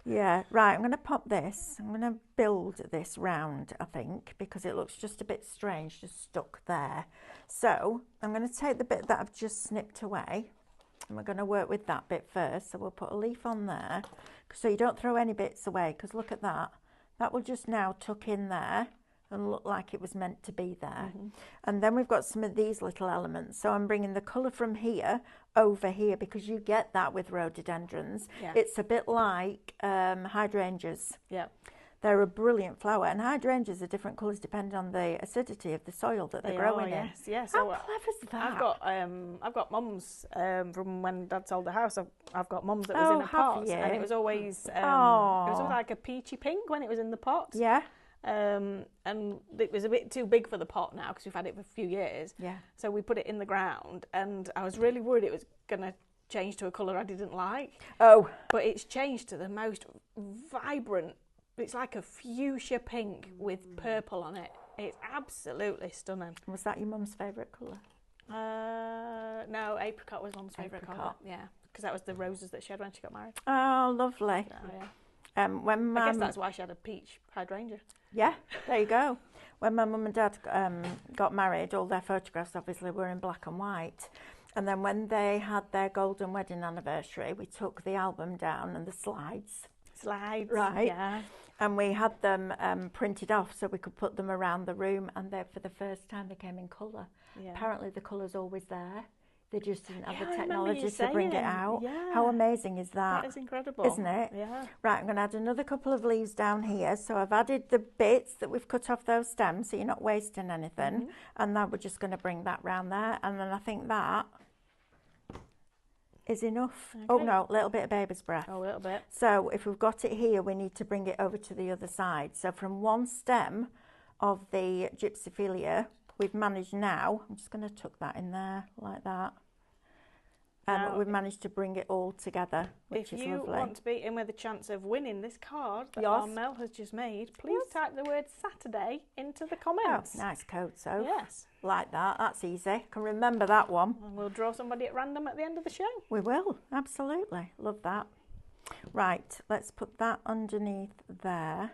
Speaker 1: Yeah, right, I'm going to pop this. I'm going to build this round, I think, because it looks just a bit strange, just stuck there. So I'm going to take the bit that I've just snipped away, and we're going to work with that bit first. So we'll put a leaf on there, so you don't throw any bits away, because look at that. That will just now tuck in there and look like it was meant to be there. And then we've got some of these little elements. So I'm bringing the colour from here over here, because you get that with rhododendrons. Yeah. It's a bit like hydrangeas.
Speaker 2: Yeah.
Speaker 1: They're a brilliant flower, and hydrangeas are different colours depending on the acidity of the soil that they're growing in.
Speaker 2: Yes.
Speaker 1: How clever's that?
Speaker 2: I've got mums from when Dad sold the house. I've got mums that was in a pot, and it was always like a peachy pink when it was in the pot.
Speaker 1: Yeah.
Speaker 2: And it was a bit too big for the pot now, because we've had it for a few years.
Speaker 1: Yeah.
Speaker 2: So we put it in the ground, and I was really worried it was going to change to a colour I didn't like.
Speaker 1: Oh.
Speaker 2: But it's changed to the most vibrant. It's like a fuchsia pink with purple on it. It's absolutely stunning.
Speaker 1: Was that your mum's favourite colour?
Speaker 2: No, apricot was mum's favourite colour. Yeah, because that was the roses that she had when she got married.
Speaker 1: Oh, lovely.
Speaker 2: So, yeah.
Speaker 1: When
Speaker 2: I guess that's why she had a peach hydrangea.
Speaker 1: Yeah, there you go. When my mum and dad got married, all their photographs obviously were in black and white. And then when they had their golden wedding anniversary, we took the album down and the slides.
Speaker 2: Slides,
Speaker 1: right?
Speaker 2: Yeah.
Speaker 1: And we had them printed off so we could put them around the room, and they, for the first time, they came in colour.
Speaker 2: Yeah.
Speaker 1: Apparently the colour's always there. They just didn't have
Speaker 2: Yeah,
Speaker 1: the
Speaker 2: I remember you
Speaker 1: technology to bring it
Speaker 2: saying,
Speaker 1: out.
Speaker 2: yeah.
Speaker 1: How amazing is that?
Speaker 2: That is incredible.
Speaker 1: Isn't it?
Speaker 2: Yeah.
Speaker 1: Right, I'm going to add another couple of leaves down here. So I've added the bits that we've cut off those stems, so you're not wasting anything. And now we're just going to bring that round there. And then I think that is enough.
Speaker 2: Okay.
Speaker 1: Oh no, a little bit of baby's breath.
Speaker 2: Oh, a little bit.
Speaker 1: So if we've got it here, we need to bring it over to the other side. So from one stem of the gypsophilia, we've managed now, I'm just going to tuck that in there like that.
Speaker 2: Now,
Speaker 1: We've managed to bring it all together, which is
Speaker 2: if you
Speaker 1: lovely.
Speaker 2: want to be in with a chance of winning this card that
Speaker 1: Yes.
Speaker 2: our Mel has just made, please type the word Saturday into the comments.
Speaker 1: Oh, nice code, so
Speaker 2: Yes.
Speaker 1: like that. That's easy. Can remember that one.
Speaker 2: And we'll draw somebody at random at the end of the show.
Speaker 1: We will, absolutely. Love that. Right, let's put that underneath there,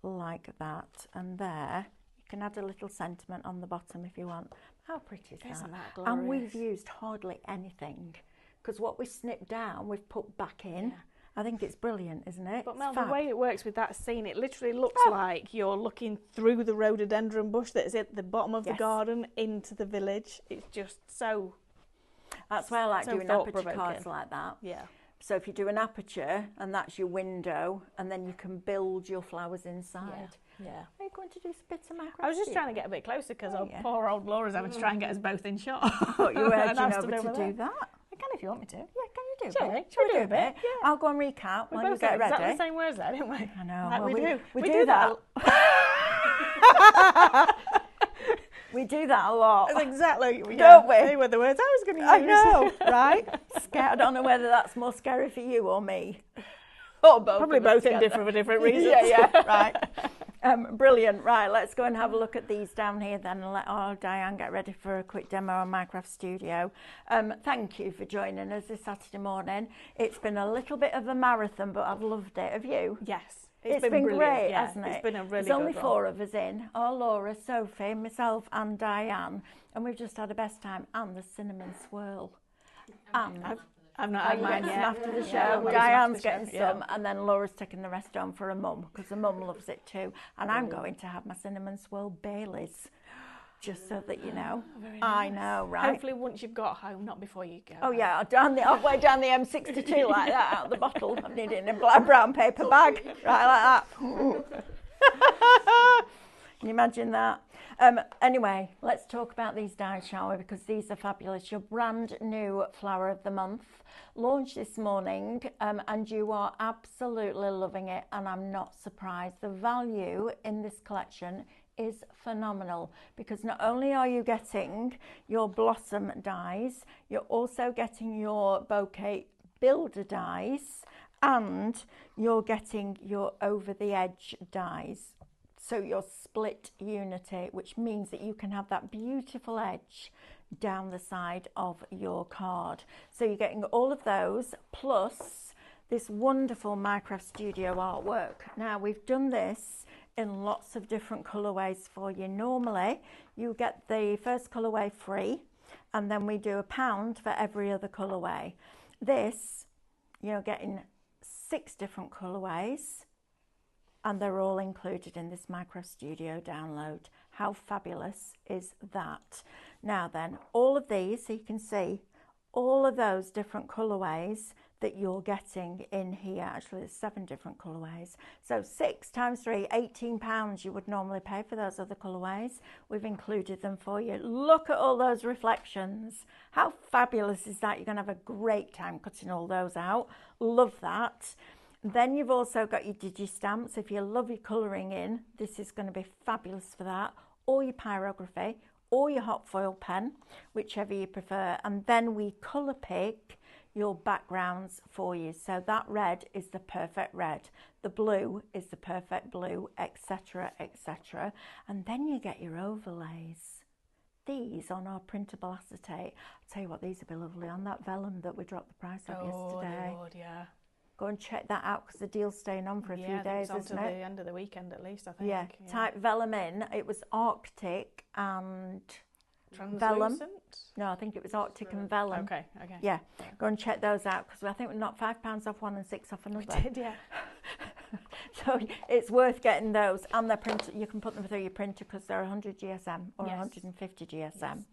Speaker 1: like that, and there. You can add a little sentiment on the bottom if you want. How pretty is that?
Speaker 2: Isn't that
Speaker 1: And we've
Speaker 2: glorious?
Speaker 1: used hardly anything, because what we snipped down, we've put back in.
Speaker 2: Yeah.
Speaker 1: I think it's brilliant, isn't it?
Speaker 2: But
Speaker 1: It's
Speaker 2: Mel,
Speaker 1: fab.
Speaker 2: the way it works with that scene, it literally looks like you're looking through the rhododendron bush that is at the bottom of the
Speaker 1: Yes.
Speaker 2: garden into the village. It's just so...
Speaker 1: That's why I like
Speaker 2: so
Speaker 1: doing aperture
Speaker 2: thought-provoking.
Speaker 1: cards like that.
Speaker 2: Yeah.
Speaker 1: So if you do an aperture, and that's your window, and then you can build your flowers inside.
Speaker 2: Yeah.
Speaker 1: Are you going to do bits of macro?
Speaker 2: I was just trying to get a bit closer because
Speaker 1: Oh, yeah.
Speaker 2: poor old Laura's having to try and get us both in shot.
Speaker 1: Thought you were
Speaker 2: And I'm
Speaker 1: edging
Speaker 2: stood
Speaker 1: over to
Speaker 2: there.
Speaker 1: do that.
Speaker 2: I can if you want me to.
Speaker 1: Yeah, can you do
Speaker 2: Shall
Speaker 1: it?
Speaker 2: we?
Speaker 1: Shall
Speaker 2: Shall
Speaker 1: we
Speaker 2: we
Speaker 1: do
Speaker 2: do a bit? Yeah.
Speaker 1: I'll go and recap
Speaker 2: We
Speaker 1: while you
Speaker 2: both
Speaker 1: get
Speaker 2: said exactly
Speaker 1: ready.
Speaker 2: the same words there, didn't we?
Speaker 1: I know.
Speaker 2: Like
Speaker 1: well,
Speaker 2: we do.
Speaker 1: We
Speaker 2: We
Speaker 1: do
Speaker 2: do
Speaker 1: that. We do that a lot.
Speaker 2: That's exactly.
Speaker 1: Don't we?
Speaker 2: They were the words I was going to use.
Speaker 1: I know, right? I don't know whether that's more scary for you or me. Or both.
Speaker 2: Probably
Speaker 1: of us
Speaker 2: both in
Speaker 1: together.
Speaker 2: for different reasons.
Speaker 1: Yeah, right. Brilliant. Right, let's go and have a look at these down here then, and let our Diane get ready for a quick demo on Minecraft Studio. Thank you for joining us this Saturday morning. It's been a little bit of a marathon, but I've loved it. Have you?
Speaker 2: Yes.
Speaker 1: It's been
Speaker 2: brilliant,
Speaker 1: great,
Speaker 2: yeah.
Speaker 1: hasn't it?
Speaker 2: It's been a really
Speaker 1: There's
Speaker 2: good
Speaker 1: only
Speaker 2: one.
Speaker 1: 4 of us in. Oh, Laura, Sophie, myself and Diane. And we've just had the best time. And the cinnamon swirl. And
Speaker 2: I've not
Speaker 1: I'm
Speaker 2: had mine
Speaker 1: getting
Speaker 2: yet.
Speaker 1: some after the show.
Speaker 2: Yeah, we'll do some
Speaker 1: Diane's
Speaker 2: after the
Speaker 1: getting
Speaker 2: show, yeah.
Speaker 1: some, and then Laura's taking the rest on for her mum, because the mum loves it too. And I'm going to have my cinnamon swirl Baileys, just so that you know.
Speaker 2: Very
Speaker 1: I
Speaker 2: nice.
Speaker 1: know, right?
Speaker 2: Hopefully once you've got home, not before you go.
Speaker 1: Oh yeah, halfway down the M62 like that, out of the bottle. I need it in a black brown paper bag, right like that. Can you imagine that? Anyway, let's talk about these dies, shall we? Because these are fabulous. Your brand new flower of the month, launched this morning, and you are absolutely loving it, and I'm not surprised. The value in this collection is phenomenal, because not only are you getting your blossom dies, you're also getting your Bouquet Builder dies, and you're getting your over the edge dies. So your split unity, which means that you can have that beautiful edge down the side of your card. So you're getting all of those, plus this wonderful Minecraft Studio artwork. Now, we've done this in lots of different colorways for you. Normally, you get the first colorway free, and then we do £1 for every other colorway. This, you're getting 6 different colorways, and they're all included in this Minecraft Studio download. How fabulous is that? Now then, all of these, so you can see all of those different colorways that you're getting in here. Actually, there's 7 different colorways. So 6 times 3, £18 you would normally pay for those other colorways. We've included them for you. Look at all those reflections. How fabulous is that? You're going to have a great time cutting all those out. Love that. Then you've also got your digi-stamps. If you love your colouring in, this is going to be fabulous for that. Or your pyrography, or your hot foil pen, whichever you prefer. And then we colour pick your backgrounds for you. So that red is the perfect red. The blue is the perfect blue, etc., etc. And then you get your overlays. These on our printable acetate. I'll tell you what, these would be lovely on that vellum that we dropped the price of yesterday.
Speaker 2: Oh, Lord, yeah.
Speaker 1: Go and check that out, because the deal's staying on for a few days,
Speaker 2: it's
Speaker 1: isn't
Speaker 2: on
Speaker 1: it?
Speaker 2: to the end of the weekend at least, I think.
Speaker 1: Yeah, type vellum in. It was Arctic and vellum.
Speaker 2: Translucent?
Speaker 1: No, I think it was Arctic and vellum.
Speaker 2: Okay.
Speaker 1: Yeah, go and check those out, because I think we knocked £5 off one and 6 off another.
Speaker 2: We did, yeah.
Speaker 1: So it's worth getting those, and they're printed. You can put them through your printer because they're 100 GSM or 150 GSM.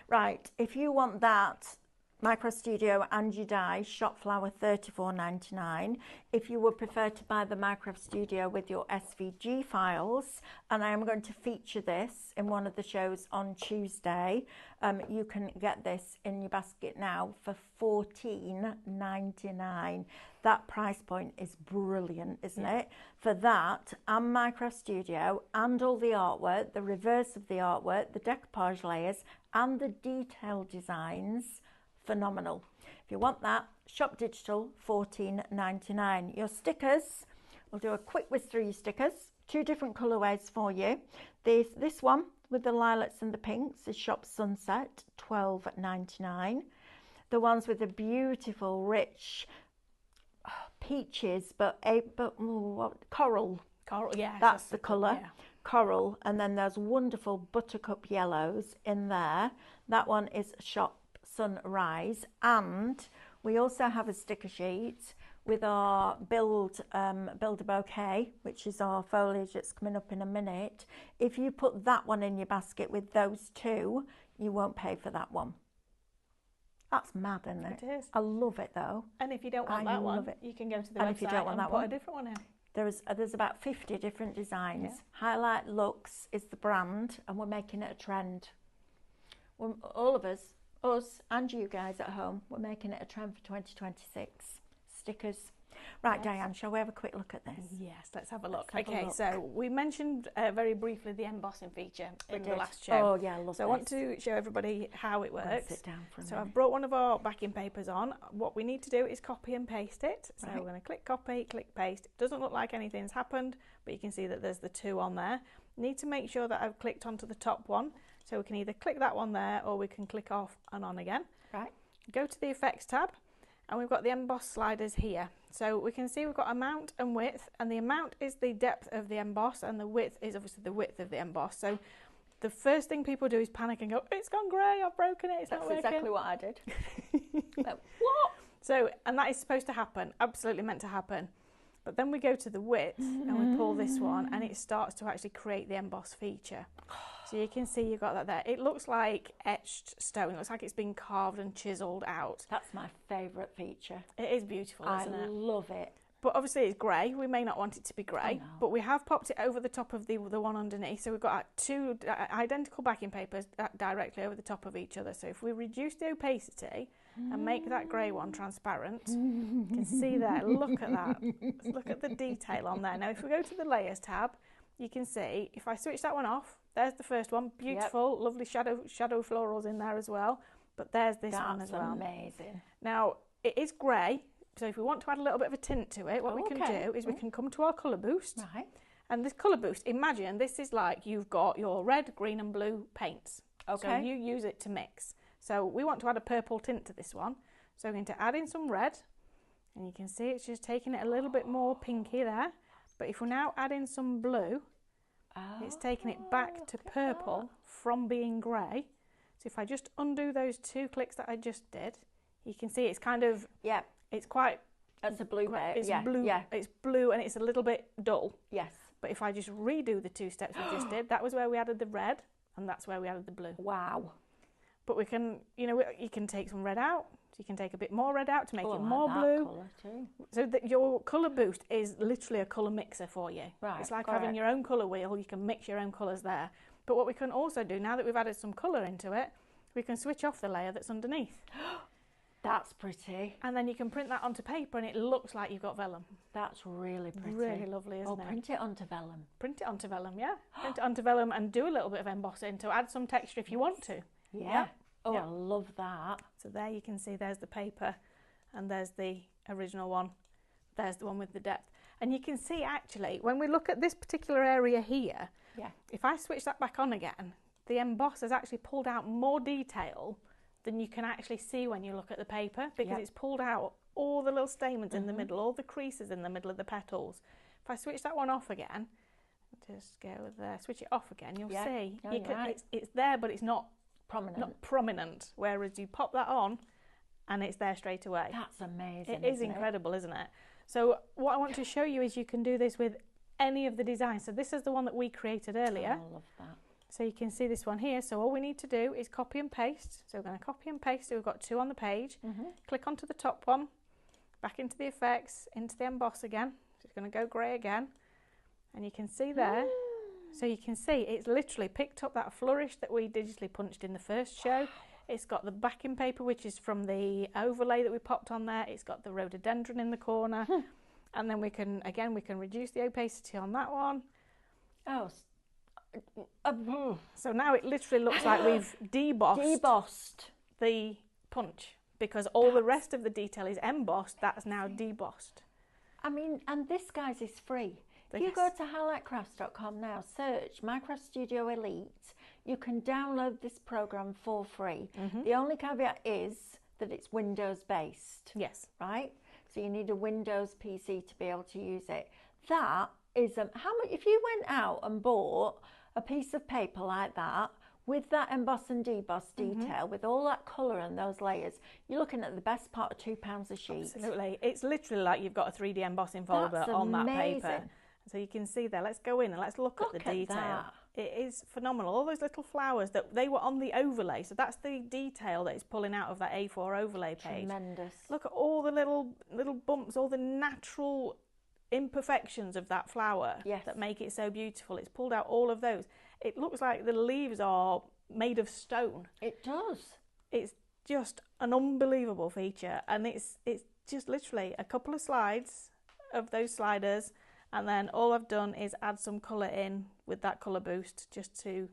Speaker 1: Right, if you want that Micro Studio and your die, shop flower $34.99. If you would prefer to buy the Micro Studio with your SVG files, and I am going to feature this in one of the shows on Tuesday, you can get this in your basket now for $14.99. That price point is brilliant, isn't it? For that and Micro Studio and all the artwork, the reverse of the artwork, the decoupage layers and the detail designs, phenomenal. If you want that, shop digital, $14.99. Your stickers, we'll do a quick whiz through your stickers. 2 different colorways for you. This one with the lilacs and the pinks is shop sunset, $12.99. The ones with the beautiful rich peaches, but coral.
Speaker 2: Coral, yeah.
Speaker 1: That's the colour. Yeah. Coral, and then there's wonderful buttercup yellows in there. That one is shop sunrise, and we also have a sticker sheet with our build a bouquet, which is our foliage that's coming up in a minute. If you put that one in your basket with those 2, you won't pay for that one. That's mad, isn't it?
Speaker 2: It is.
Speaker 1: I love it though.
Speaker 2: And if you don't want that one, you can go to the website
Speaker 1: if you don't want that
Speaker 2: put
Speaker 1: one,
Speaker 2: a different one in.
Speaker 1: There's about 50 different designs. Highlight Lux is the brand, and we're making it a trend. All of us and you guys at home, we're making it a trend for 2026. Stickers. Right, Diane, shall we have a quick look at this?
Speaker 2: Yes, let's have a look. So we mentioned very briefly the embossing feature in the last show.
Speaker 1: Oh yeah, I love this.
Speaker 2: So I want to show everybody how it works.
Speaker 1: Sit down for a minute.
Speaker 2: I've brought one of our backing papers on. What we need to do is copy and paste it. So we're going to click copy, click paste. It doesn't look like anything's happened, but you can see that there's the 2 on there. Need to make sure that I've clicked onto the top one. So we can either click that one there, or we can click off and on again.
Speaker 1: Right.
Speaker 2: Go to the effects tab, and we've got the emboss sliders here. So we can see we've got amount and width, and the amount is the depth of the emboss, and the width is obviously the width of the emboss. So the first thing people do is panic and go, it's gone grey, I've broken it, it's not working.
Speaker 1: That's exactly what I did.
Speaker 2: What? So, and that is supposed to happen, absolutely meant to happen. But then we go to the width and we pull this one, and it starts to actually create the emboss feature. So you can see you've got that there. It looks like etched stone. It looks like it's been carved and chiselled out.
Speaker 1: That's my favourite feature.
Speaker 2: It is beautiful, isn't it?
Speaker 1: I love it.
Speaker 2: But obviously it's grey. We may not want it to be grey, but we have popped it over the top of the one underneath. So we've got 2 identical backing papers directly over the top of each other. So if we reduce the opacity and make that grey one transparent, you can see there, look at that. Look at the detail on there. Now if we go to the layers tab, you can see if I switch that one off, there's the first one, beautiful, lovely shadow florals in there as well. But there's this one as well.
Speaker 1: That's amazing.
Speaker 2: Now it is grey. So if we want to add a little bit of a tint to it, what we can do is we can come to our colour boost.
Speaker 1: Right.
Speaker 2: And this colour boost, imagine this is like you've got your red, green and blue paints. Okay. So you use it to mix. So we want to add a purple tint to this one. So we're going to add in some red. And you can see it's just taking it a little bit more pinky there. But if we now add in some blue, it's taking it back to purple from being grey. So if I just undo those 2 clicks that I just did, you can see it's kind of...
Speaker 1: Yeah.
Speaker 2: It's quite...
Speaker 1: That's a blue bit.
Speaker 2: It's blue. Yeah. It's blue and it's a little bit dull.
Speaker 1: Yes.
Speaker 2: But if I just redo the 2 steps we just did, that was where we added the red and that's where we added the blue.
Speaker 1: Wow.
Speaker 2: But we can, you can take some red out. So you can take a bit more red out to make it more blue.
Speaker 1: Colour too.
Speaker 2: So that your colour boost is literally a colour mixer for you.
Speaker 1: Right.
Speaker 2: It's like having your own colour wheel. You can mix your own colours there. But what we can also do, now that we've added some colour into it, we can switch off the layer that's underneath.
Speaker 1: That's pretty.
Speaker 2: And then you can print that onto paper and it looks like you've got vellum.
Speaker 1: That's really pretty.
Speaker 2: Really lovely, isn't it?
Speaker 1: Print it onto vellum.
Speaker 2: Print it onto vellum, yeah. Print it onto vellum and do a little bit of embossing to add some texture if you want to.
Speaker 1: Yeah. Oh, I love that.
Speaker 2: So there you can see there's the paper and there's the original one. There's the one with the depth. And you can see actually, when we look at this particular area here, if I switch that back on again, the emboss has actually pulled out more detail than you can actually see when you look at the paper, because it's pulled out all the little stamens in the middle, all the creases in the middle of the petals. If I switch that one off again, just go there, switch it off again, you'll see it's there, but it's not prominent. Whereas you pop that on and it's there straight away.
Speaker 1: That's amazing.
Speaker 2: It is incredible, isn't it? So what I want to show you is you can do this with any of the designs. So this is the one that we created earlier.
Speaker 1: I love that.
Speaker 2: So you can see this one here. So all we need to do is copy and paste. So we're going to copy and paste. So we've got 2 on the page. Click onto the top one, back into the effects, into the emboss again. So it's going to go grey again. And you can see there. So you can see it's literally picked up that flourish that we digitally punched in the first show. It's got the backing paper, which is from the overlay that we popped on there. It's got the rhododendron in the corner. And then we can reduce the opacity on that one.
Speaker 1: Oh,
Speaker 2: so now it literally looks like we've debossed the punch, because all the rest of the detail is embossed. That's now debossed.
Speaker 1: I mean, and this, guys, is free. If you go to highlightcrafts.com now, search Minecraft Studio Elite, you can download this program for free. The only caveat is that it's Windows based.
Speaker 2: Yes.
Speaker 1: Right? So you need a Windows PC to be able to use it. That is, how much, if you went out and bought a piece of paper like that, with that emboss and deboss detail, with all that colour and those layers, you're looking at the best part of £2 a sheet.
Speaker 2: Absolutely. It's literally like you've got a 3D embossing folder on that paper. So you can see there. Let's go in and let's look at the detail.
Speaker 1: That.
Speaker 2: It is phenomenal. All those little flowers, that they were on the overlay. So that's the detail that is pulling out of that A4 overlay page.
Speaker 1: Tremendous.
Speaker 2: Look at all the little bumps, all the natural imperfections of that flower that make it so beautiful. It's pulled out all of those. It looks like the leaves are made of stone.
Speaker 1: It does.
Speaker 2: It's just an unbelievable feature, and it's just literally a couple of slides of those sliders, and then all I've done is add some colour in with that colour boost just to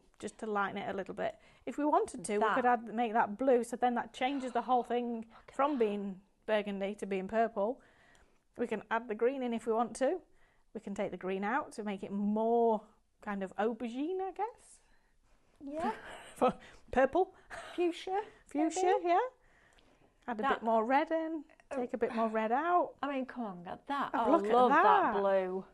Speaker 2: lighten it a little bit. If we wanted to, we could make that blue, so then that changes the whole thing from being burgundy to being purple. We can add the green in if we want to. We can take the green out to make it more kind of aubergine, I guess.
Speaker 1: Yeah.
Speaker 2: For purple.
Speaker 1: Fuchsia.
Speaker 2: Fuchsia,
Speaker 1: maybe?
Speaker 2: yeah. Add a bit more red in. Take a bit more red out.
Speaker 1: I mean, come on, get that.
Speaker 2: Oh,
Speaker 1: I
Speaker 2: look
Speaker 1: love
Speaker 2: at
Speaker 1: that blue.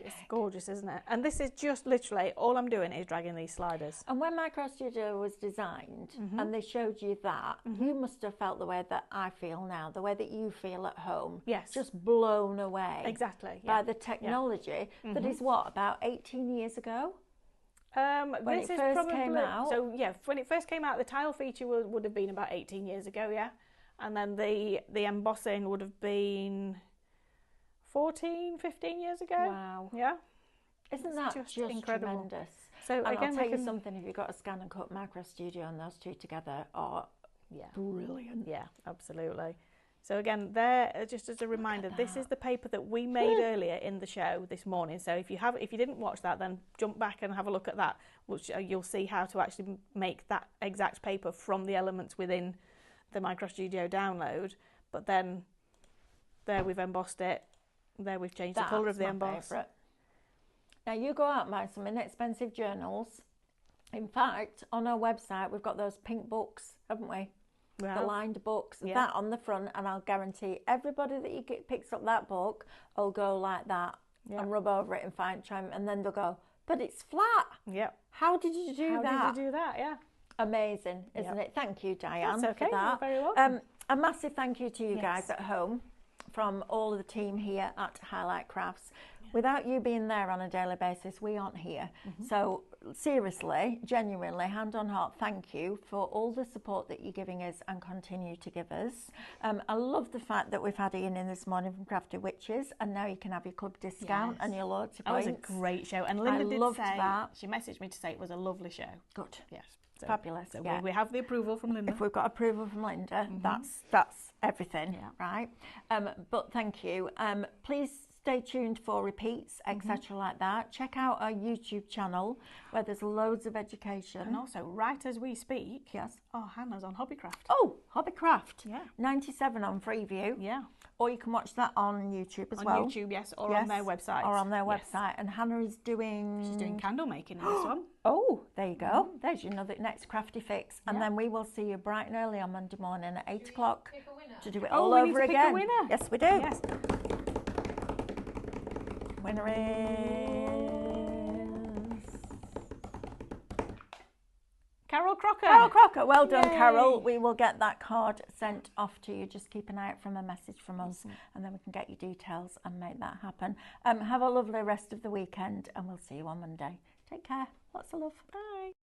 Speaker 2: It's gorgeous, isn't it? And this is just literally, all I'm doing is dragging these sliders.
Speaker 1: And when Minecraft Studio was designed and they showed you that, you must have felt the way that I feel now, the way that you feel at home.
Speaker 2: Yes.
Speaker 1: Just blown away.
Speaker 2: Exactly.
Speaker 1: By the technology that is what, about 18 years ago?
Speaker 2: When
Speaker 1: it first came out.
Speaker 2: So yeah, when it first came out, the tile feature would have been about 18 years ago, yeah. And then the embossing would have been 14, 15 years ago.
Speaker 1: Wow.
Speaker 2: Yeah.
Speaker 1: Isn't that just
Speaker 2: incredible?
Speaker 1: Tremendous?
Speaker 2: So
Speaker 1: and
Speaker 2: again,
Speaker 1: I'll tell you something, if you've got a scan and cut Minecraft Studio and those two together are brilliant.
Speaker 2: Yeah, absolutely. So again, there, just as a reminder, this is the paper that we made earlier in the show this morning. So if you didn't watch that, then jump back and have a look at that, which you'll see how to actually make that exact paper from the elements within the Minecraft Studio download. But then there we've embossed it. There we've changed the colour of the emboss. Favourite.
Speaker 1: Now you go out and buy some inexpensive journals. In fact, on our website we've got those pink books, haven't we? Well, the lined books, that on the front, and I'll guarantee everybody that picks up that book will go like that and rub over it and and then they'll go, but it's flat.
Speaker 2: Yep.
Speaker 1: How did you do that?
Speaker 2: How did you do that? Yeah.
Speaker 1: Amazing, isn't it? Thank you, Diane,
Speaker 2: That's okay.
Speaker 1: for that.
Speaker 2: You're very welcome.
Speaker 1: A massive thank you to you guys at home from all of the team here at Highlight Crafts. Without you being there on a daily basis, we aren't here. So seriously, genuinely, hand on heart, thank you for all the support that you're giving us and continue to give us. I love the fact that we've had Ian in this morning from Crafty Witches, and now you can have your club discount and your loyalty points.
Speaker 2: That was a great show. And Linda did say,
Speaker 1: that.
Speaker 2: She messaged me to say it was a lovely show.
Speaker 1: Good.
Speaker 2: Yes. So,
Speaker 1: fabulous.
Speaker 2: So we have the approval from Linda.
Speaker 1: If we've got approval from Linda, that's everything, right? But thank you. Please stay tuned for repeats, etc. like that. Check out our YouTube channel where there's loads of education.
Speaker 2: And also, right as we speak, Hannah's on Hobbycraft.
Speaker 1: Oh, Hobbycraft.
Speaker 2: Yeah.
Speaker 1: 97 on Freeview.
Speaker 2: Yeah.
Speaker 1: Or you can watch that on YouTube as well.
Speaker 2: On YouTube, yes, or on their website.
Speaker 1: Or on their website. And Hannah is doing...
Speaker 2: She's doing candle making in this one.
Speaker 1: Oh, there you go. There's your next crafty fix. And then we will see you bright and early on Monday morning at 8 o'clock to do it all over
Speaker 2: we need to
Speaker 1: again.
Speaker 2: Pick a winner.
Speaker 1: Yes, we do.
Speaker 2: Yes.
Speaker 1: Winner is...
Speaker 2: Carol Crocker.
Speaker 1: Carol Crocker. Well done,
Speaker 2: Yay.
Speaker 1: Carol. We will get that card sent off to you. Just keep an eye out from a message from us, and then we can get your details and make that happen. Have a lovely rest of the weekend, and we'll see you on Monday. Take care. Lots of love.
Speaker 2: Bye.